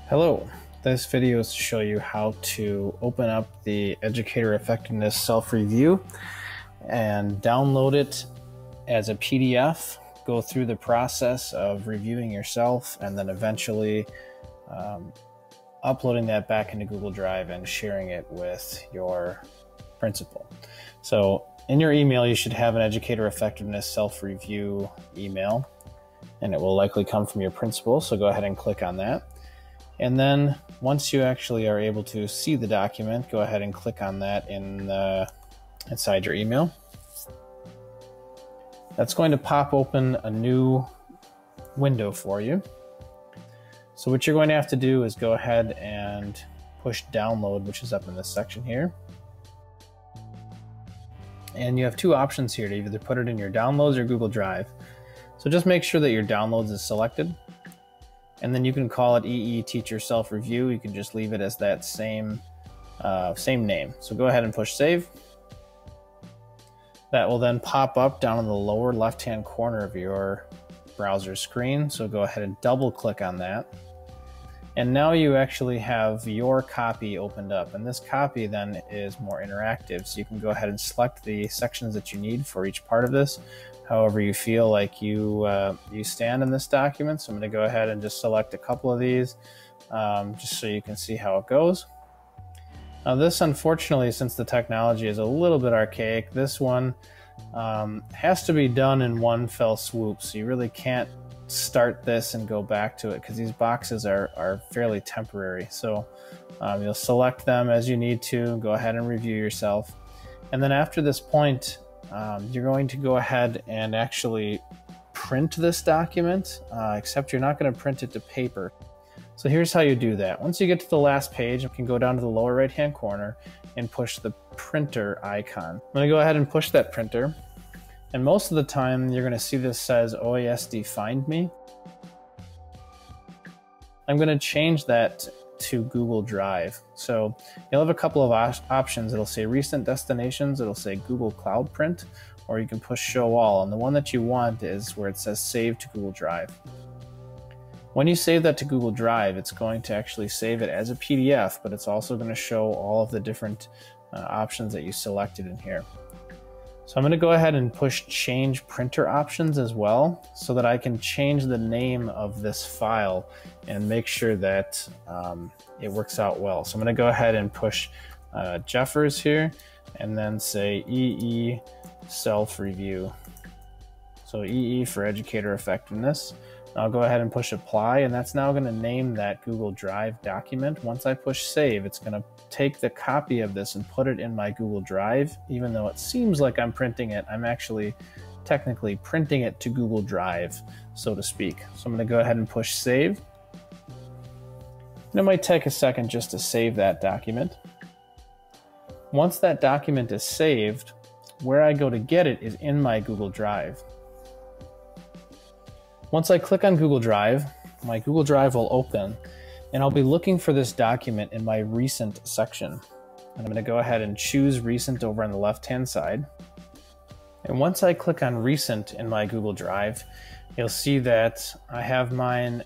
Hello, this video is to show you how to open up the Educator Effectiveness Self-Review and download it as a PDF, go through the process of reviewing yourself, and then eventually uploading that back into Google Drive and sharing it with your principal. So in your email, you should have an Educator Effectiveness Self-Review email, and it will likely come from your principal, so go ahead and click on that. And then once you actually are able to see the document, go ahead and click on that inside your email. That's going to pop open a new window for you. So what you're going to have to do is go ahead and push download, which is up in this section here. And you have two options here to either put it in your downloads or Google Drive. So just make sure that your downloads is selected. And then you can call it EE Teacher Self-Review. You can just leave it as that same name. So go ahead and push save. That will then pop up down in the lower left-hand corner of your browser screen. So go ahead and double click on that. And now you actually have your copy opened up. And this copy then is more interactive. So you can go ahead and select the sections that you need for each part of this, however you feel like you stand in this document. So I'm going to go ahead and just select a couple of these just so you can see how it goes. Now this, unfortunately, since the technology is a little bit archaic, this one has to be done in one fell swoop. So you really can't start this and go back to it because these boxes are fairly temporary. So you'll select them as you need to, go ahead and review yourself. And then after this point, you're going to go ahead and actually print this document, except you're not going to print it to paper. So here's how you do that. Once you get to the last page, you can go down to the lower right hand corner and push the printer icon. I'm going to go ahead and push that printer. And most of the time, you're going to see this says OASD Find Me. I'm going to change that to Google Drive. So you'll have a couple of options. It'll say Recent Destinations, it'll say Google Cloud Print, or you can push Show All. And the one that you want is where it says Save to Google Drive. When you save that to Google Drive, it's going to actually save it as a PDF, but it's also going to show all of the different options that you selected in here. So I'm going to go ahead and push Change Printer Options as well so that I can change the name of this file and make sure that it works out well. So I'm going to go ahead and push Jeffers here and then say EE Self-Review. So EE for Educator Effectiveness. I'll go ahead and push Apply, and that's now going to name that Google Drive document. Once I push Save, it's going to take the copy of this and put it in my Google Drive. Even though it seems like I'm printing it, I'm actually technically printing it to Google Drive, so to speak. So I'm going to go ahead and push Save. And it might take a second just to save that document. Once that document is saved, where I go to get it is in my Google Drive. Once I click on Google Drive, my Google Drive will open, and I'll be looking for this document in my Recent section. And I'm going to go ahead and choose Recent over on the left-hand side. And once I click on Recent in my Google Drive, you'll see that I have mine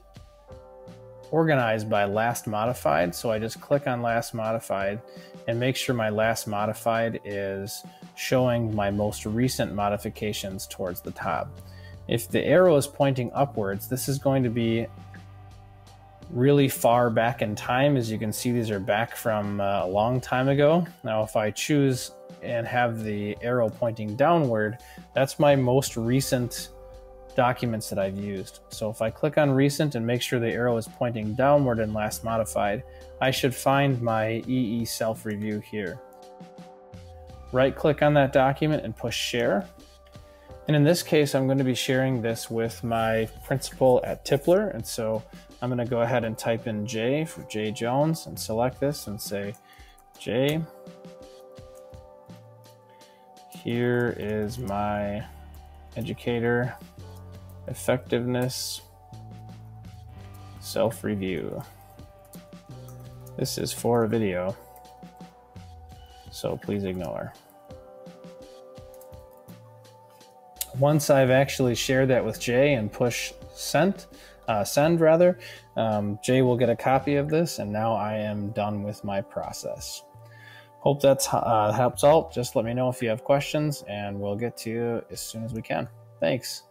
organized by last modified. So I just click on last modified and make sure my last modified is showing my most recent modifications towards the top. If the arrow is pointing upwards, this is going to be really far back in time. As you can see, these are back from a long time ago. Now, if I choose and have the arrow pointing downward, that's my most recent documents that I've used. So if I click on Recent and make sure the arrow is pointing downward and last modified, I should find my EE Self-Review here. Right-click on that document and push Share. And in this case, I'm going to be sharing this with my principal at Tipler. And so I'm going to go ahead and type in J for J Jones and select this and say, J, here is my Educator Effectiveness Self-Review. This is for a video, so please ignore. Once I've actually shared that with Jay and push sent, send rather, Jay will get a copy of this, and now I am done with my process. Hope that's helps out. Just let me know if you have questions, and we'll get to you as soon as we can. Thanks.